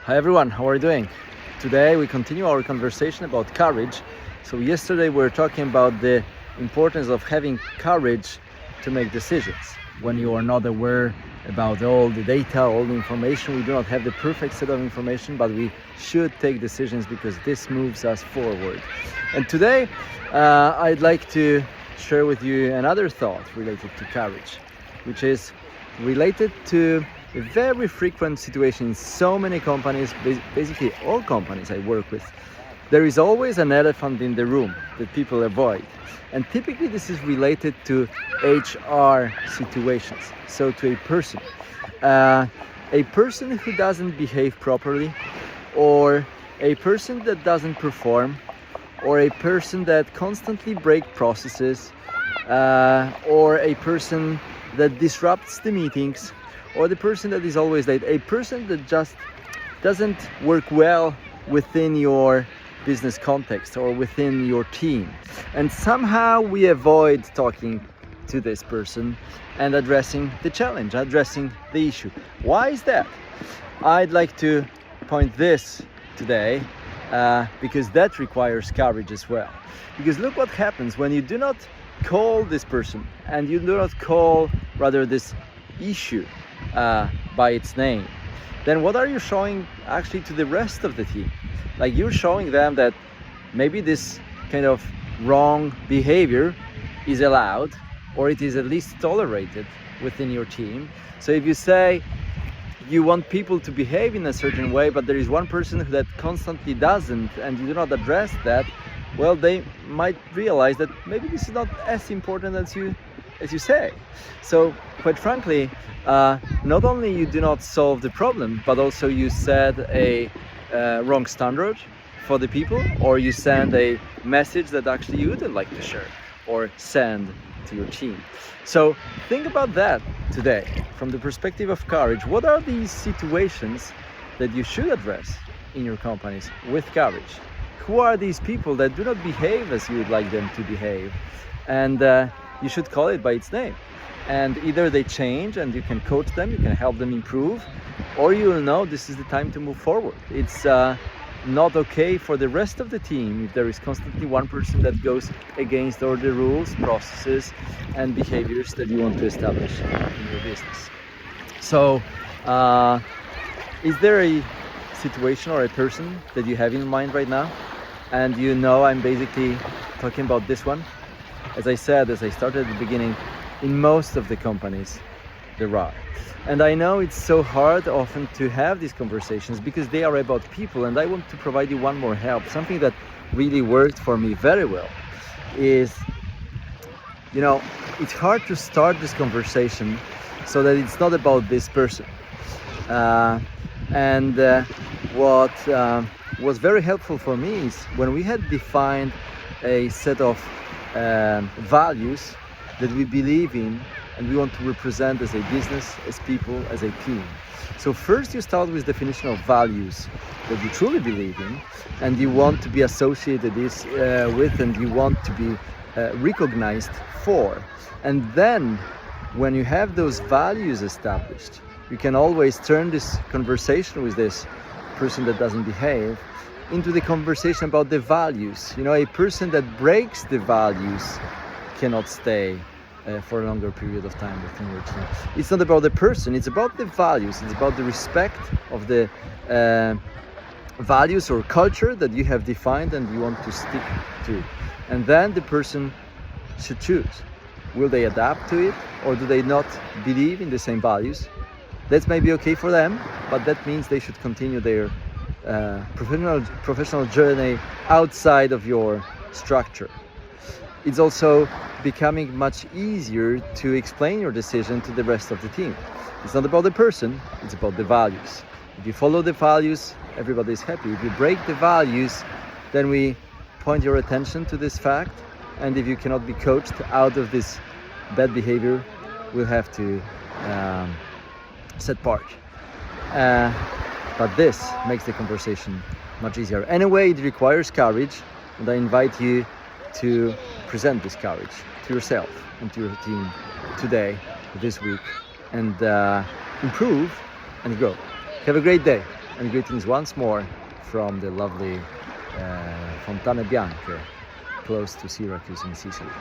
Hi everyone, how are you doing? Today we continue our conversation about courage. So yesterday we were talking about the importance of having courage to make decisions. When you are not aware about all the data, all the information, we do not have the perfect set of information, but we should take decisions because this moves us forward. And today I'd like to share with you another thought related to courage, which is related to a very frequent situation in so many companies, basically all companies I work with. There is always an elephant in the room that people avoid. And typically this is related to HR situations. So to a person who doesn't behave properly, or a person that doesn't perform, or a person that constantly breaks processes, or a person that disrupts the meetings, or the person that is always late, a person that just doesn't work well within your business context or within your team. And somehow we avoid talking to this person and addressing the challenge, addressing the issue. Why is that? I'd like to point this today because that requires courage as well. Because look what happens when you do not call this person and you do not call rather this issue by its name. Then what are you showing actually to the rest of the team? Like, you're showing them that maybe this kind of wrong behavior is allowed, or it is at least tolerated within your team. So if you say you want people to behave in a certain way, but there is one person that constantly doesn't, and you do not address that, well, they might realize that maybe this is not as important as you say. So quite frankly, not only you do not solve the problem, but also you set a wrong standard for the people, or you send a message that actually you wouldn't like to share or send to your team. So think about that today from the perspective of courage. What are these situations that you should address in your companies with courage? Who are these people that do not behave as you would like them to behave? And you should call it by its name. And either they change and you can coach them, you can help them improve, or you will know this is the time to move forward. It's not okay for the rest of the team if there is constantly one person that goes against all the rules, processes, and behaviors that you want to establish in your business. So, is there a situation or a person that you have in mind right now? And you know I'm basically talking about this one. As I started at the beginning, in most of the companies there are. And I know it's so hard often to have these conversations because they are about people, and I want to provide you one more help. Something that really worked for me very well is, it's hard to start this conversation so that it's not about this person. What was very helpful for me is when we had defined a set of values that we believe in and we want to represent as a business, as people, as a team. So first you start with definition of values that you truly believe in and you want to be associated with, and you want to be recognized for. And then when you have those values established, you can always turn this conversation with this person that doesn't behave into the conversation about the values. A person that breaks the values cannot stay for a longer period of time within your team. It's not about the person, it's about the values. It's about the respect of the values or culture that you have defined and you want to stick to. And then the person should choose. Will they adapt to it, or do they not believe in the same values? That may be okay for them, but that means they should continue their professional journey outside of your structure. It's also becoming much easier to explain your decision to the rest of the team. It's not about the person, it's about the values. If you follow the values, everybody is happy. If you break the values, then we point your attention to this fact, and if you cannot be coached out of this bad behavior, we'll have to set part. But this makes the conversation much easier. Anyway, it requires courage, and I invite you to present this courage to yourself and to your team today, this week, and improve and grow. Have a great day. and greetings once more from the lovely Fontane Bianche, close to Syracuse in Sicily.